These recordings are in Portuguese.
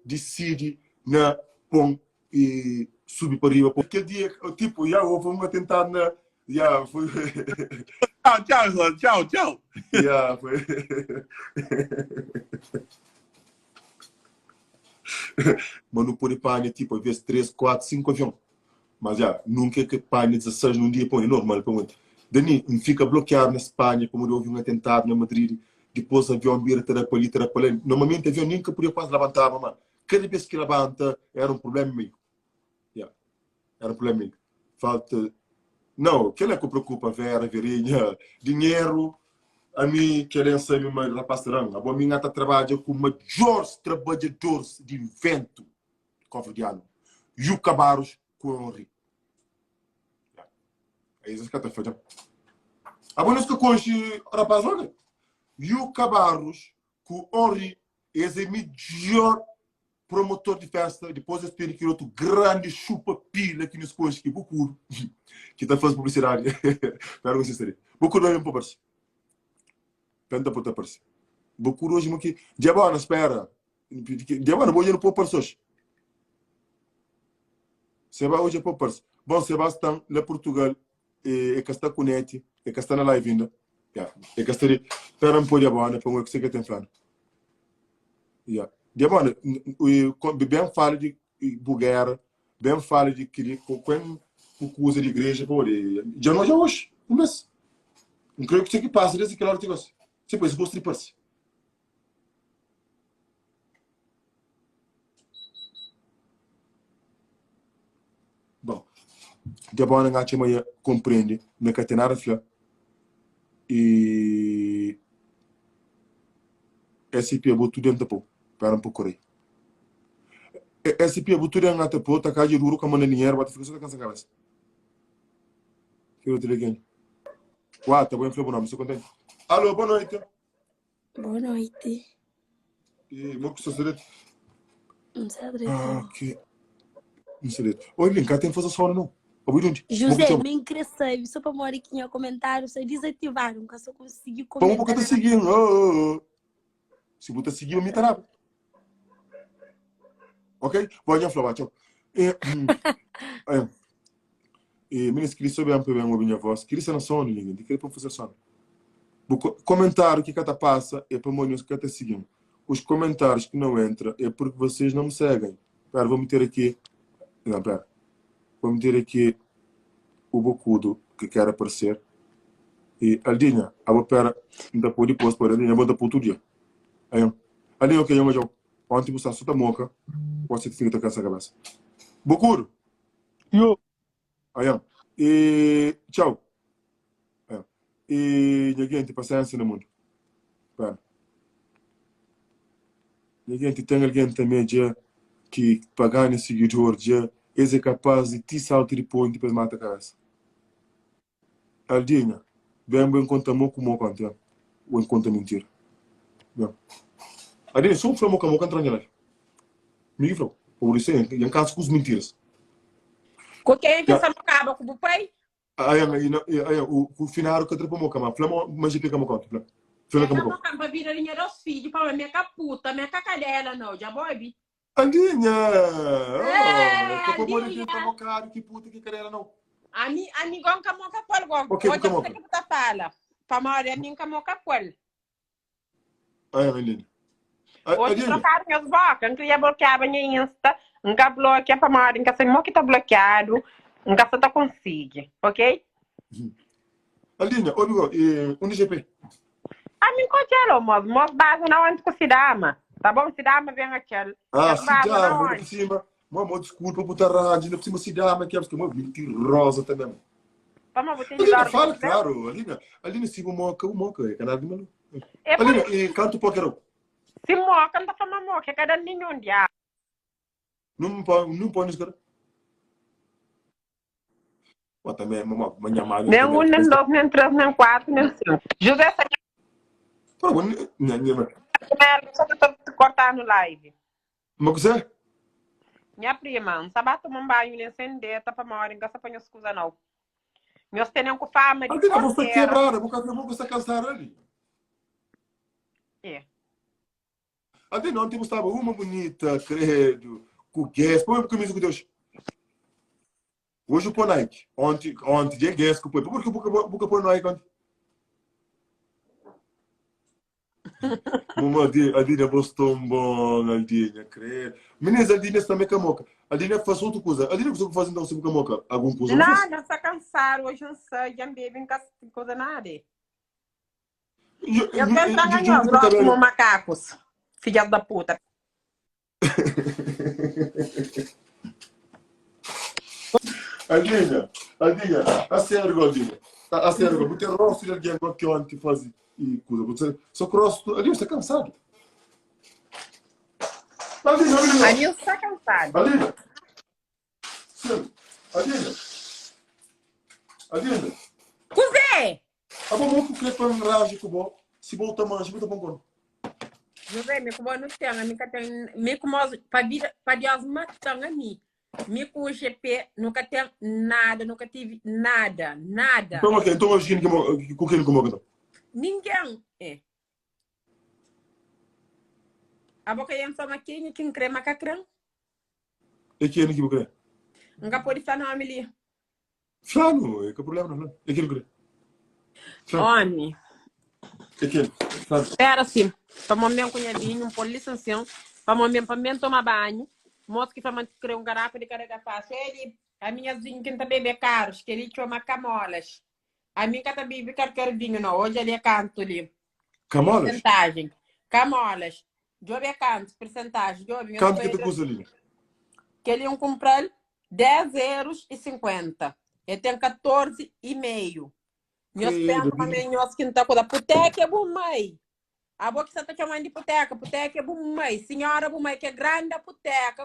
decide na pão e subir para riba. Porque dia, tipo, já houve uma tentada na... Já foi... Tchau. Já foi... Mas não pode pagar, tipo, às vezes 3, 4, 5 aviões. Mas já, nunca é que paga 16 num dia, põe normal para muito. Daí, fica bloqueado na Espanha, como houve um atentado na Madrid, depois o avião vira para ali. Normalmente o avião nunca podia quase levantar, mas cada vez que levanta, era um problema meio. Yeah. Era um problema meio. Falta... Não, aquilo é que preocupa, Vera, Verinha, dinheiro. A mim, querem saber mais rapazerão. A minha está trabalhando com maiores trabalhadores de invento cofre-diano. E o Cabaros com o Henri. É isso que está fazendo. A boa que conche rapaz, olha. E o Cabaros com o Henri é o melhor promotor de festa. Depois eu espero que outro grande chupa-pila que nos conche, que Bucuro, que está fazendo publicidade. Para vocês terem. Bucuro não é um pouco. Penta puta parça. Bucuro hoje aqui. Diabana, espera. Diabana, vou ir no pôr parças. Se vai hoje pôr parça. Bom, Sebastião, lá Portugal, é que está com o net, é que está na live ainda. É que está ali. Espera um pouco, Diabana, para o que você quer tentar. Diabana, bem fala de Bulgária, bem fala de que quando o usa de igreja, pô, já não já hoje. Um mês. Não creio que você que passa desde aquela hora que você. Tipo, esse gosto de parça. Bom, Diabana nga chama ya compreende, me catenara fla e SP botu dentro pô, para um pouco aí. SP botu dentro nga pô, tá cá de duro como na dinheiro, bate fica só cansa cabeça. Que eu te liguei. Uau, tá bom, foi bom nome, você contente? Alô, boa noite. Boa noite. E mo que sou direito. Não sei direito. Ok. Não sei direito. Oi, Link, tem fazer só não. José, me cresceu, só para morar aqui no comentário, só desativar, nunca só consegui comentar. Como que tá seguindo? Se você seguir, me tará. Ok? Pode falar, tchau. Me inscrevi sobre a minha voz. Queria ser na sono, ninguém. Queria para fazer sono. O comentário que cada passa é para o que está seguindo. Os comentários que não entram é porque vocês não me seguem. Pera, vou meter aqui. Não, pera. Vou meter aqui o bocudo que quer aparecer. E Aldinha, a vou pera, ainda pode depois para Aldinha, vou dar para outro dia. Aí, Aldinha, ok, eu vou. Ontem você só tá moca. Você fica com essa cabeça. Bocudo. Eu. Aí, e tchau. E ninguém tem paciência no mundo. Pera. Ninguém tem alguém também já que pagar nesse seguidor já é capaz de te saltar de ponto para matar a cabeça. Aldinha, bem conta moco moco ante, ou em conta mentira. Bem. Aldinha, só falou moco moco entrando lá. Me falou, por isso em caso com os mentiras. Com quem é que você acaba com o pai? Aí o final que trepou moco, mas falou mas já fica moco ante. Falou que moco. Para vir a linha dos filhos, para minha caputa, minha cacalhela não, já bobe. Aldinha! É, que por que tá mocado, que puta que querela não. Ani gon ka mo ka pol go. Okay, Hoje come on. você que tá fala. Para Maria min ka mo ka pol. Aí, Aldinha. Hoje trocar meus vacas, não queria bloquear a minha Insta, nunca bloqueia para Maria, nunca sei que tá bloqueado, nunca só tá consigo, ok? Aldinha, onde GP? A mim congelo, mas base não antes com Sidama. Tá bom? Sidama vem aqui. Sidama, por cima. Mamãe, desculpa por estar rádio, não precisa Sidama, que é uma mentirosa também. Vamos, você Aldinha, fala, claro. Aldinha, siga o moca, é canal de maluco. Aldinha, e canto pouquinho. Se moca, não tá falando moca, é cada nenhum dia. Não pode isso, cara. Mas também, mamãe, chamada. Nem um, nem dois, nem três, nem quatro, nem cinco. José, você só que eu tô cortando live. Mas você? Minha prima, um sábado tomar um banho, nem acender, tá pra uma hora, engraça pra minha escusa não. Meus tenham com fama de Aldinha, você quebrada, porque você cansada ali. É. Até não, tipo, estava uma bonita, credo, com guess. Põe uma camisa com Deus. Hoje eu põe Nike. Ontem de guess que põe. Por que eu põe Nike ontem? Uma Aldinha gostou bom, Aldinha, credo. Meninas, Aldinha também camoca. Aldinha faz outra coisa. Aldinha consegue fazer então sempre camoca? Alguma coisa? Não, não está cansado. Hoje não sei, já bebe em casa, coisa nada. Eu penso que como macacos. Filha da puta. Aldinha, a sério, Aldinha. A sério, porque o rosto de alguém que ontem faz e coisa. Só que o rosto, Aldinha, está cansado. Aldinha. Aldinha está cansado. Aldinha. Sério. Aldinha. Cusé! A bom que para um rajo que bom. Se volta mais, muito bom. José, me como não tem, me como para Deus matar a mim. Me com o GP nunca tem nada, nunca tive nada. Então hoje com quem como Ninguém. A boca é só maquinha que crema cacrão. E quem que você Nunca pode estar na família. Flano, que problema não. E quem que Homem. E quem? Era assim, para momento cunhadinho, por licença, para momento tomar banho, moço que faz criar garrafa de carregar fácil. Ele, a minha zinha que tá bebendo caros, que ele toma camolas. A minha que tá bebendo qualquer vinho, não. Hoje ele é canto ali. Camolas? Percentagem. Camolas. Jobe é canto, percentagem. Quanto que te custa ali? Que ele iam comprar 10,50 €. Ele tem 14,5 €. Meus pés também, meus que não tá com a puteca é bom, mãe. A boca você tá chamando de puteca é bom, mãe. Senhora, bom, mãe, que é grande a puteca.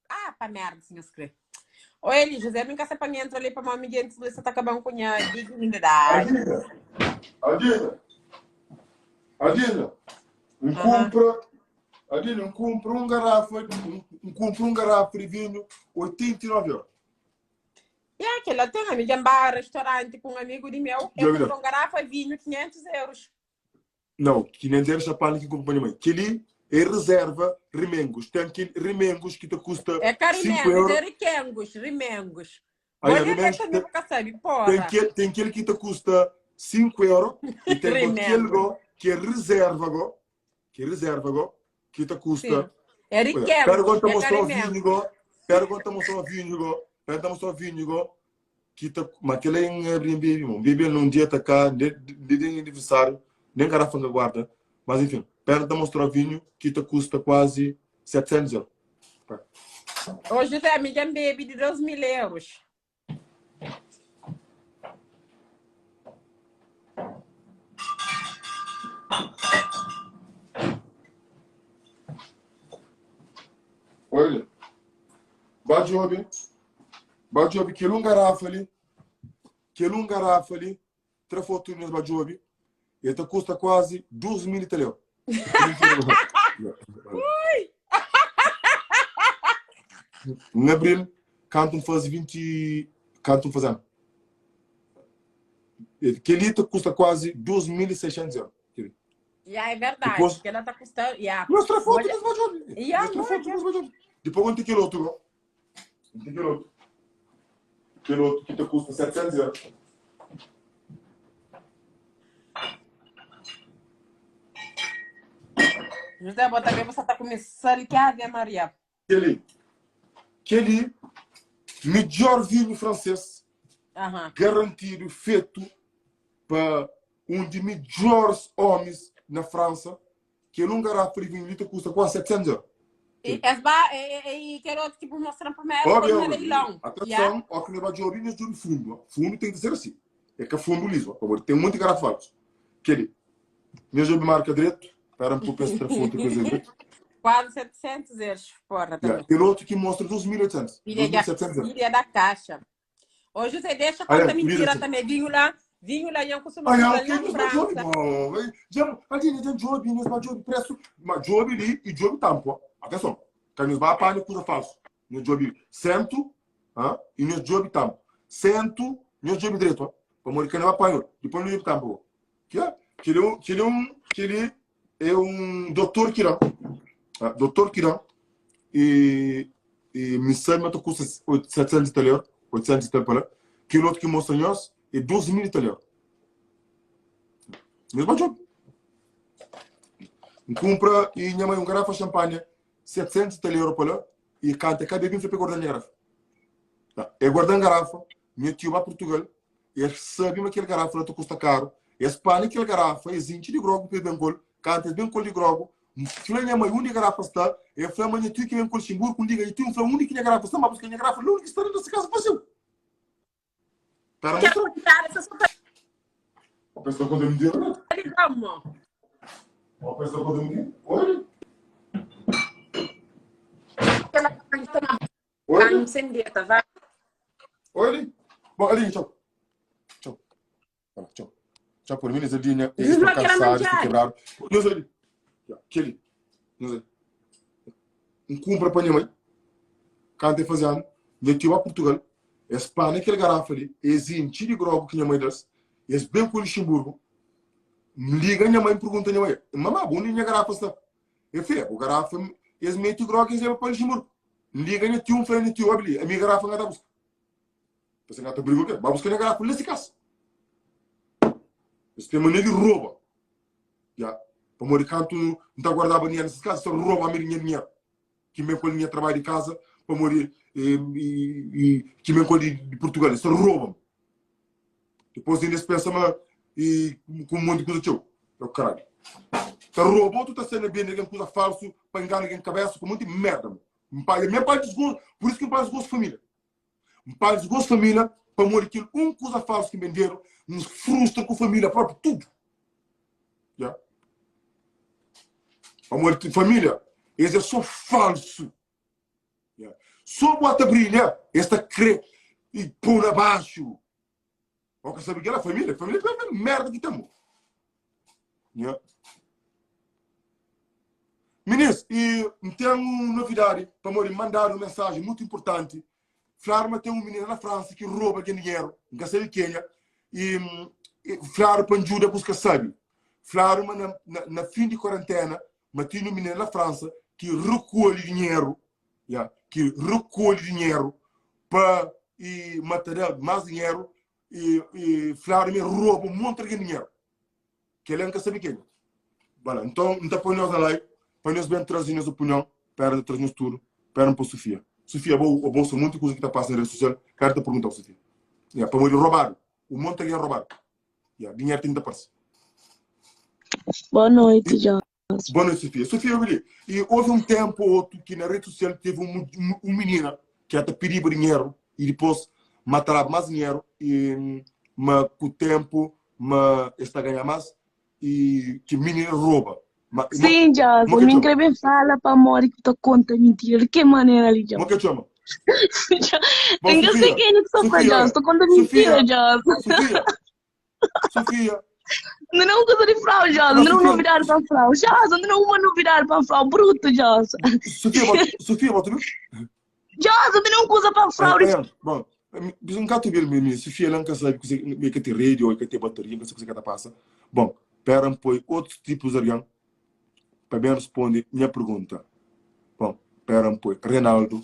Ah, pra merda, senhor escreve. Oi, José, me caça pra mim, entra ali pra uma amiga, antes de você tá acabando com a dignidade. Adina, compra um garrafa de vinho 89 €. E aquela tem uma amiga em bar, restaurante com um amigo de meu, eu compro uma garrafa de vinho 500 €. Não, 500 € é para que acompanha mãe. Que ali é reserva remengos. Tem aquele remengos que te custa 5 €. É remengos. Aí, Olha remengos, que nunca sabe, porra. tem aquele que te custa 5 € e tem aquele que é reserva, que te custa... Sim. É remengos. Perguntamos ao vinho, que tá, mas aquele é em Airbnb, bebê num dia tá cá, de aniversário, nem garrafa na guarda, mas enfim, perguntamos ao vinho, que te custa quase 700 €. Hoje tem amiga bebe de 2.000 €. Olha, Bajobi, que um garrafa ali, três fotos Bajobi, e te custa quase 2.000 €. Em abril, quando faz 20, quando faz ano. Que ali te custa quase 2.600 €. É verdade, que ela tá custando. Mostra foto das Bajobi. Depois quanto aquele outro? Aquele outro que te custa 700 €. José, bota bem, você tá começando que Ave Maria. Aquele melhor vinho francês, garantido, feito para um dos melhores homens na França, que um garrafa de vinho te custa quase 700 €. E quero outro tipo mostrar para mim, leilão. Atenção, ó que não vai de ovinhos de fundo. Fundo tem que ser assim. É que é fundo liso. Tem muito garrafas. Aquele, meu jogo marca direito, para um pouco esse fundo. Quase 700 €, porra. Aquele outro que mostra 2.800. Filha da caixa. Hoje você deixa conta mentira também. Vinho lá, eu costumo fazer na França. Tem jogo, preço. Mas jogo ali e jogo tampo. Atenção, que nos vai apanhar coisa falsa. No jogo cento, e no jogo tampo. Cento, no jogo direito. Para morrer que não vai apanhar. Depois no jogo tampo. Que é um doutor que não. Doutor Kiran, e me chama que custa 700 italianos, 800 italianos, que o outro que mostra nós é 12.000 italianos. Mesmo jogo. Compra e minha mãe garrafa de champanhe, 700 italianos para lá, e canta cada vez que guarda a garrafa. É guardar a garrafa, meu tio vai a Portugal, e sabe que aquela garrafa não custa caro, e Espanha aquela garrafa, é 20 de grogo para bem col, canta bem col de grogo, flama mãe única garrafa está, e flama minha tio que vem col Ximburgo, com diga, e tio flama única garrafa está, mas porque a garrafa não está nessa casa passou. Para mostrar. A pessoa quando me deu, né? A pessoa quando me deu, olha. Olha. Sem dieta, vai. Olha. Bom, ali, tchau. Tchau. Tchau. Tchau, por mim, nessa linha, eles Não estão quero cansados, manjar. estão quebrados. Não sei. Aquele. Não sei. Compra para minha mãe. Quando eu fazia, eu tive a Portugal. Espanha, aquele garrafa ali, existe de grogo que minha mãe desse. Eles bem com o Luxemburgo. Liga minha mãe e pergunta minha mãe, mamãe, onde minha garrafa está? Eu falei, o garrafa, eles metem o grogo e eles levam para o Luxemburgo. Liga minha tio, falei, tio, abri, a minha garrafa não está buscando. Você não está brigando, vai buscar minha garrafa, nesse caso. Eles têm maneira de rouba. Já, para morrer canto, não está guardado dinheiro nessas casas, só rouba a minha dinheiro. Que me colhe minha trabalho de casa, para morrer, que me colhe de Portugal, só roubam. Depois eles pensam, e com um monte de coisa teu. É o caralho. Então, roubou, tu está sendo bem, alguém coisa falso, para enganar alguém cabeça, com um monte de merda. Meu pai desgosto, por isso que meu pai desgosto família. Meu pai desgosto família, para morrer aquilo, coisa falso que venderam, nos frustra com a família própria, tudo. Já? Para morrer família, eles é só falso. Já? Só bota brilha, esta crê, e pôr abaixo. Porque sabe que ela é família? Família é uma merda que temos. Yeah. Meninos, e tem uma novidade para me mandar uma mensagem muito importante. Flávio tem um menino na França que rouba dinheiro, em Gassel Quênia, e Flávio para ajuda a buscar sabe. Flávio, na fim de quarentena, mas tem um menino na França que recolhe dinheiro, yeah, para material, mais dinheiro, e Flávio me rouba um monte de dinheiro. Que ele nunca sabe quem. Voilà. Então, não põe nós na live, põe nós bem trazer nossa opinião, para trazer tudo, para para Sofia. Sofia, eu bolso muita coisa que está passando na rede social, quero te perguntar, Sofia. Yeah, para morrer roubado. O monte de dinheiro roubado. Yeah, dinheiro tem que aparecer. Boa noite, Joss. Boa noite, Sofia. Sofia, e houve um tempo outro que na rede social teve um menina que até pediu dinheiro e depois matará mais dinheiro e com o tempo está a ganhar mais e que menina rouba. Sim, Joss. Me inscrevi fala para morrer que tu conta mentira. De que maneira ali, Joss? O que chama? Tem que ser quem é que sofre, Joss. Tu conta mentira, Joss. Sofia. Não é coisa de fraude, Joss. Não é novidade para fraude. Joss, não é uma novidade para fraude. Bruto, Joss. Sofia, bota viu? Joss, não é uma coisa para fraude. Bom, um gato ver Sofia não quer saber que tem rede ou que tem bateria, não sei o que está passa. Bom, para põe outros tipos de alguém para bem responder minha pergunta. Bom, para põe Reinaldo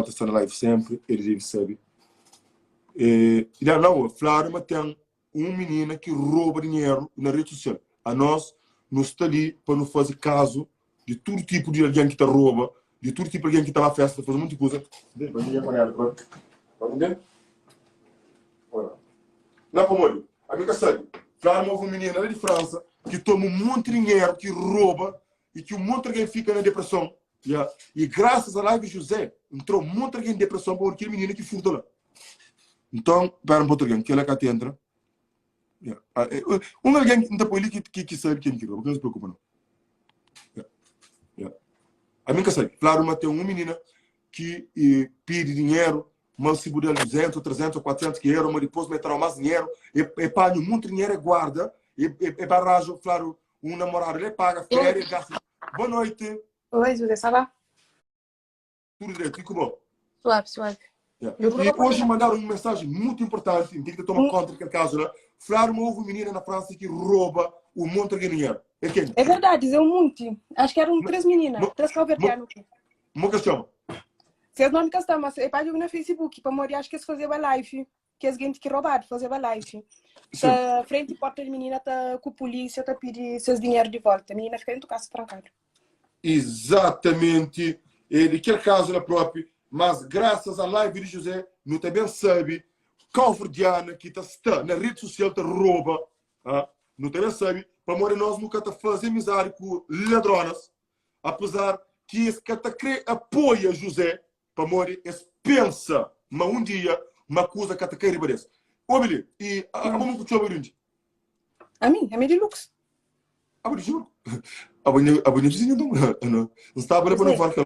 está na live sempre, ele deve saber. E não, Flávio tem uma menina que rouba dinheiro na rede social. A nós está ali para não fazer caso de todo tipo de alguém que está rouba, de todo tipo de alguém que está na festa, faz muita coisa. Vamos ver? Não, amor, amiga, sabe? Flávio é uma menina de França que toma um monte de dinheiro, que rouba e que um monte de alguém fica na depressão. Yeah. E graças a live José, entrou um monte de alguém em depressão por aquele menino que furtou lá. Então, para um pouquinho, que ela cá entra. Yeah. Alguém que depois ali que sabe quem que rouba, não se preocupa não. Yeah. A minha sabe, Flávio tem uma menina que pede dinheiro, mas se puder 200, 300, 400 euros, mas depois meterá mais dinheiro, e paga muito dinheiro e guarda, e barragem, claro, um namorado, ele paga, férias, gasta. Boa noite. Oi, Júlia, ça va? Tudo direito, fico bom. Suave, suave. Yeah. E hoje mandaram uma mensagem muito importante, tem que tomar conta daquele caso, né? Falaram houve uma menina na França que rouba o monte de dinheiro. É quem? É verdade, é um monte. Acho que eram 3 meninas, Mo- 3 calvertianos. Uma questão. Se as nomes que estão, mas é para jogar no Facebook, para morrer, acho que eles faziam a live. Que as gente que roubaram, faziam a live. Sim. Tá frente à porta de menina, tá com a polícia, tá pedindo seus dinheiro de volta. A menina fica dentro do carro trancada. Exatamente. Ele quer caso na própria, mas graças à live de José, não também sabe, calverdiana que está na rede social, te rouba. Não também sabe, para morrer nós nunca tá fazendo amizade com ladronas, apesar que esse que tá apoia José, para morrer, esse pensa, mas um dia, uma coisa que tá querendo parece. Obele, e vamos com o tio Aburindy. A mim, é meio de luxo. Aburindy, Aburindy, vizinho, não estava para não falar que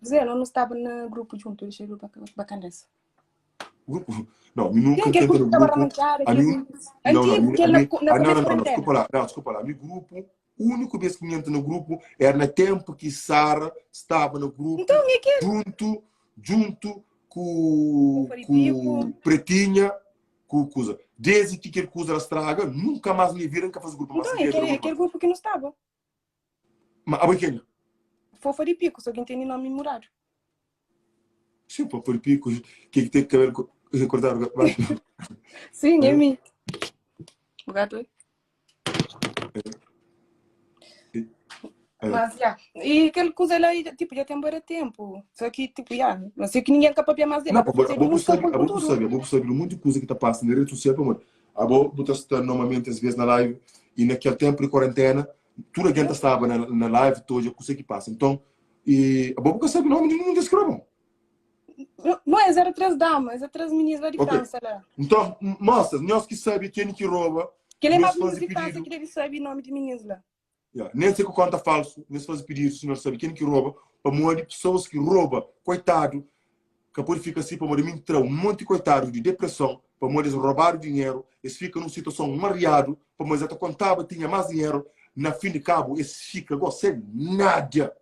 Zé, não estava no grupo junto, deixa eu ver bacana essa. grupo. Não, eu nunca Quem tentei no grupo. a Não, antigo, que ele na não, desculpa lá. Meu grupo, o único vez que me entra no grupo era no tempo que Sara estava no grupo, Então, é que junto com Pretinha, com coisa. Desde que aquele coisa estraga, nunca mais me viram que faz grupo. então, é aquele grupo que não estava. Mas a quem? Fofa de pico, só que tem nome murado. Sim, por pico, que tem que recordar o gato. Sim, é mim. O gato é. Mas, já. E aquele coisa lá, tipo, já tem bastante tempo. Só que, tipo, já. Não sei que ninguém é capaz de mais dele. Não, vou saber muita coisa que está passando na rede social, amor. Vou estar normalmente às vezes na live e naquele tempo de quarentena, toda a gente estava na live, toda a coisa que passa. Então, vou saber o nome de nenhum descreve. Não é 03 damas, é 3 meninas lá de França lá. Então, mostra, nós que sabemos quem que rouba. Que ele é mais bonito de França que deve saber o nome de meninas lá. Nem sei que conta falso, nem se faz pedir, o senhor sabe quem que rouba, para morrer pessoas que roubam, coitado, que depois fica assim, para morrer, entrar um monte de coitado de depressão, para morrer, eles roubaram dinheiro, eles ficam numa situação mareado, para morrer, até contava, tinha mais dinheiro, na fim de cabo, eles ficam sem nada.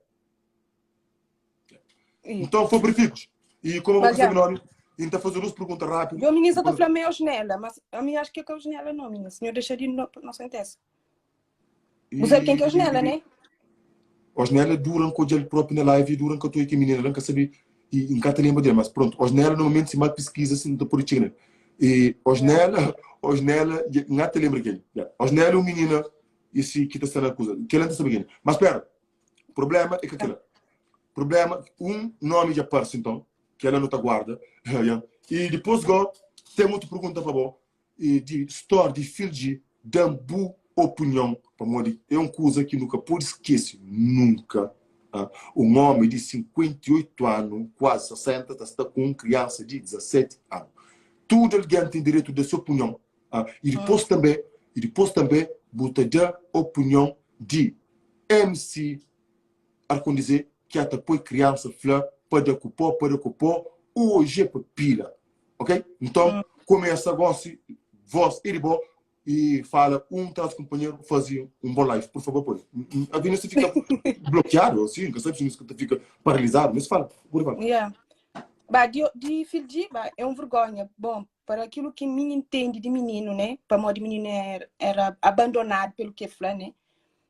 Então, foi verificos. E como você sabe, nome, então fazer duas perguntas rápidas. Eu, menina, estou falando meio janela, mas a mim acho que é o janela não, menina. O senhor deixaria não sentença. Você sabe quem que é o janela, né? O janela duram com ele próprio na live, duram com a tua equipe menina, não quer saber, e em cada lembra dele, mas pronto, o janela normalmente se mal pesquisa assim, da politina. E o janela, não te lembra quem. O janela é um menino, esse que está sendo acusado, que ele não está sabendo. Mas espera, o problema é que aquilo. Problema, um nome de aparece então, que ela não te guarda. E depois, tem outra pergunta para você. De história de filho de boa opinião. É uma coisa que nunca pode esquecer. Nunca. Um homem de 58 anos, quase 60, está com uma criança de 17 anos. Todo alguém tem direito de sua opinião. E depois também, bota a opinião de MC, a dizer que até depois criança, pode ocupar, hoje é pila. Ok? Então, começa a voz e fala, traz companheiro fazer um bom live, por favor, pode. A Vinícius fica bloqueado, assim, que sabe, fica paralisado, mas fala, por favor. De filho de é uma vergonha. Bom, para aquilo que me entende de menino, né? Para modo de menino era abandonado pelo que fala, né?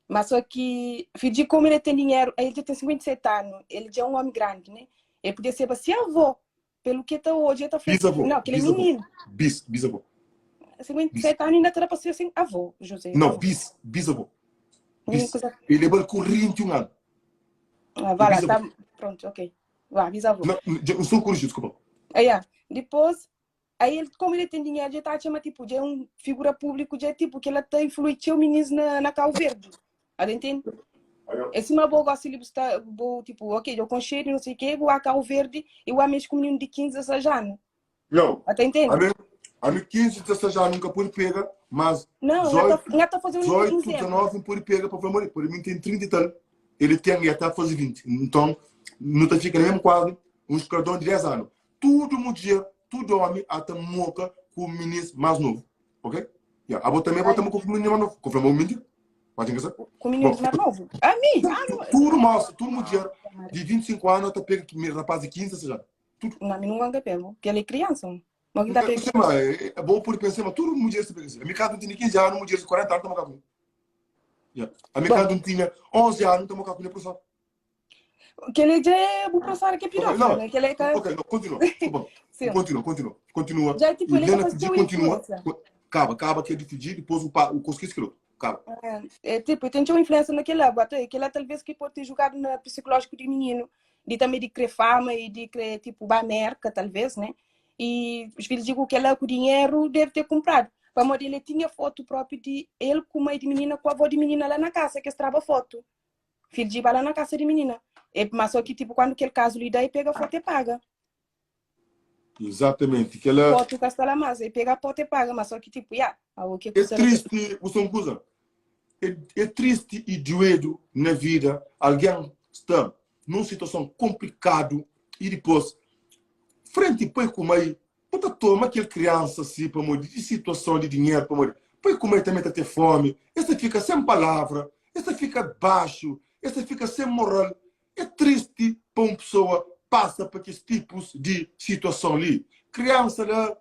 Mas só que, filho de como ele tem dinheiro, ele já tem 57 anos, ele já é um homem grande, né? Ele podia ser assim, avô, pelo que está hoje, ele está bisavô. Não, que ele é menino. Bisavô. 57 anos ainda está para ser assim, avô, José. Não, avô. bisavô. Ele é para 41 anos. Vai lá, tá, pronto, ok. Vai, bisavô. Não sou corrigido, desculpa. Depois, aí ele, como ele tem dinheiro, já está chamando, tipo, já é uma figura pública, já é tipo, que ela está influenciando o menino na Cabo Verde. Entende? Esse meu avô gosta de estar, tipo, ok, eu com cheiro, não sei o quê, vou a Cabo Verde e o homem com um menino de 15, 16 anos. Não. Entende? A mim 15, 16 anos nunca pode pegar, mas não, 18, está fazendo 18, 19 pode pegar para morrer. Por mim tem 30 e tal. Ele tem até fazer 20. Então, não está ficando no mesmo quadro, uns cordões de 10 anos. Tudo mulher, tudo homem, até moca com o menino mais novo. Ok? A boa também botamos com o menino mais novo. Confirmou o menino? Pode encaixar? Com o menino mais novo? A mim? Tudo mostra, tudo mulher de 25 anos até pega rapaz de 15, seja. Tudo. Não, não ganha pego, porque ele é criança. É bom por pensar, mas tudo mulher se pega assim. A minha casa tem 15 anos, mulher de 40 anos, estamos Yeah. A minha Bom. casa não tinha 11 anos, então eu com a professor. Que ele já é o professor que é pedófilo, né? Que ele é... Ok, não, continua. Desculpa. Sim. Continua. Já, tipo, E ele Lena faz Fiji teu continua. influência. Acaba que é de Fiji, depois o conseguir aquilo. Acaba. Tipo, tem uma influência naquele lado, aquele talvez que pode ter jogado no psicológico de menino, de também de querer fama e de querer, tipo, merca, talvez, né? E os filhos digam que ele com o dinheiro deve ter comprado. Para modo ele tinha foto própria de ele com mãe de menina, com a avó de menina lá na casa, que estrava foto. Filho de lá na casa de menina. Mas só que, tipo, quando aquele caso lhe dá, ele pega a foto e paga. Exatamente. Que ela... Foto que está lá, mas ele pega a foto e paga, mas só que, tipo, o que é triste, o som coisa. É triste e doído na vida. Alguém está numa situação complicada e depois, frente põe com mãe, puta toma aquele criança assim, para morrer, de situação de dinheiro, para morrer. Põe com mãe também tá ter fome. Essa fica sem palavra, essa fica baixo, essa fica sem moral. É triste para uma pessoa passa por aqueles tipos de situação ali. Criança lá,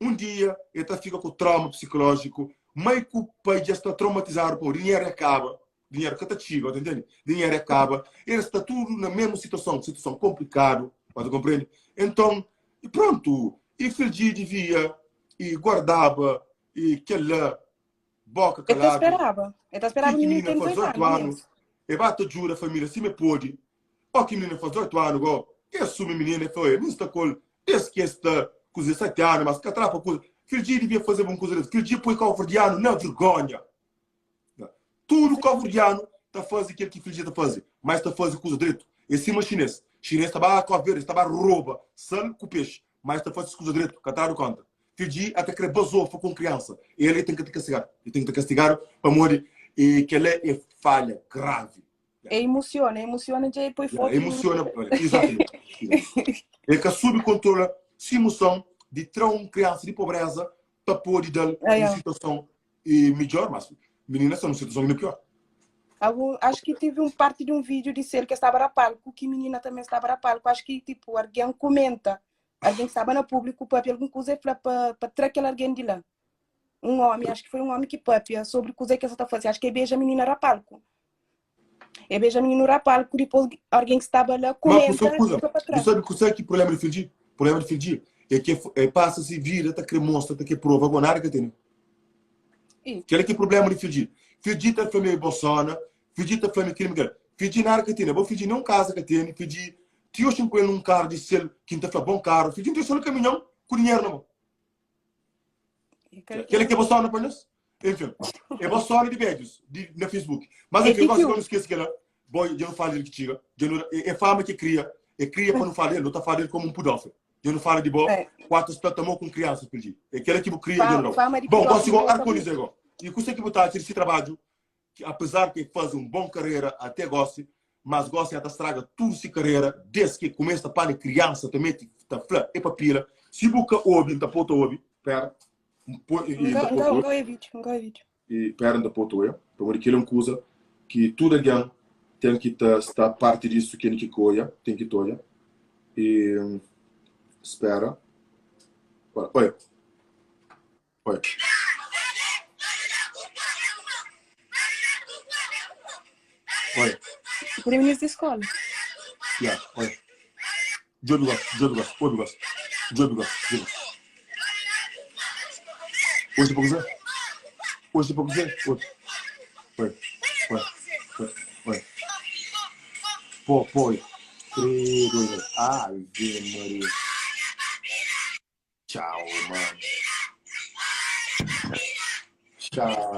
um dia, ela fica com trauma psicológico, mãe que o pai já está traumatizado, o dinheiro acaba, dinheiro que está chico, tá entendendo? Dinheiro acaba, ele está tudo na mesma situação complicada, pode compreender? Então, e pronto, e filho devia, e guardava, e aquela boca calada. Ele esperava Que menino menina tem faz 18 8 anos, e bate jura a família, se me pode, ó que menina faz 8 anos, ó, que assume menina, foi, não está com, esquece com 17 anos, mas que atrapa coisa. Filho devia fazer uma coisa dessa. Filho põe calverdiano na vergonha. Tudo calverdiano está fazendo aquilo que filho está fazendo, mas está fazendo coisa direito. Em cima chinês. Chinês está a ver, está a rouba, sangue com peixe, mas está fazendo coisa direito, catar o conta. Filho até querer basofa com criança. Ele tem que te castigar. Ele tem que te castigar para morrer. E que ele é falha grave. Emociona de põe foto. Emociona, exatamente. É que sob controle, se emoção, de tirar uma criança de pobreza para pôr dar uma situação melhor, mas meninas são uma situação ainda pior. Acho que tive parte de um vídeo de ser que estava a palco, que menina também estava a palco. Acho que tipo, alguém comenta, alguém estava no público para alguma coisa para trazer aquele alguém de lá. Um homem, acho que foi um homem que papia sobre coisa que essa está fazendo. Acho que é beija a menina a palco. É beija a menina a palco, depois alguém que estava lá comenta. Mas você sabe que problema de filho? Problema de filho é que passa-se vira, está que mostra, está que prova agora nada que tem. Que é que problema de filho? Filho está família bolsona, filho está família crime. Filho nada que tem, vou filho não casa que tem, filho tio sem com um carro de selo, que está bom carro, filho tem só no caminhão com dinheiro na mão. Que é que bolsona para nós? Enfim, é bolsona de vídeos no Facebook. Mas enfim, eu não esqueço que ela, boy, eu não falo dele que tira, é fama que cria para não falar, não está falando como um pedófilo. Eu não falo de boa, quatro está tomou com crianças, pedi. É aquele que cria de novo. Bom, consigo arco-dizer agora. E consegui botar esse trabalho, que apesar de fazer uma boa carreira, até goste, mas gosta até estraga tudo essa carreira, desde que começa a para criança, também está flã e papila. Se busca ouve, está poto ouve, pera. Não evite. E pera, está poto ouve. Porque aquilo é uma coisa que tudo alguém tem que estar parte disso, que tem que toia. E espera. Olha. Primeiro de escola. Olha. Jogo gosto. Hoje para dizer? Olha. Pô. Credo. Ai, Maria. Tchau, mano. Tchau.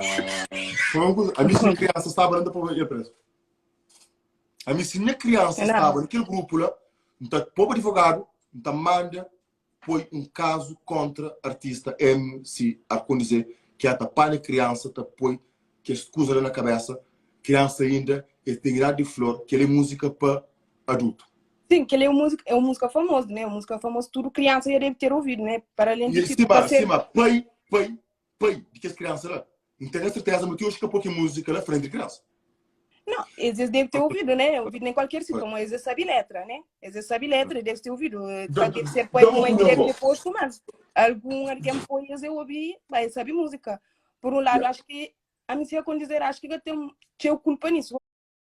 A minha criança estava andando para ir preso. A minha criança estava naquele grupo lá, então, povo advogado, então manda foi um caso contra artista MC Arconize, que a tapar criança, põe que escusa lá na cabeça, criança ainda, e tem idade de flor, que é música para adulto. Sim, que ele é uma música famosa, né? Uma música famosa, tudo criança já deve ter ouvido, né? Para além de tipo, pai, de que as crianças lá. Não tenho certeza, mas eu acho que é pouquinho música lá frente de criança. Não, eles devem ter ouvido, né? Ouvido em qualquer sítio, mas eles sabem letra, né? Eles sabem letra, deve ter ouvido. Deve ser pai, mãe, deve ter posto, mas alguém foi, eu ouvi, mas sabe música. Por um lado, acho que a mim se eu dizer, acho que eu tenho culpa nisso.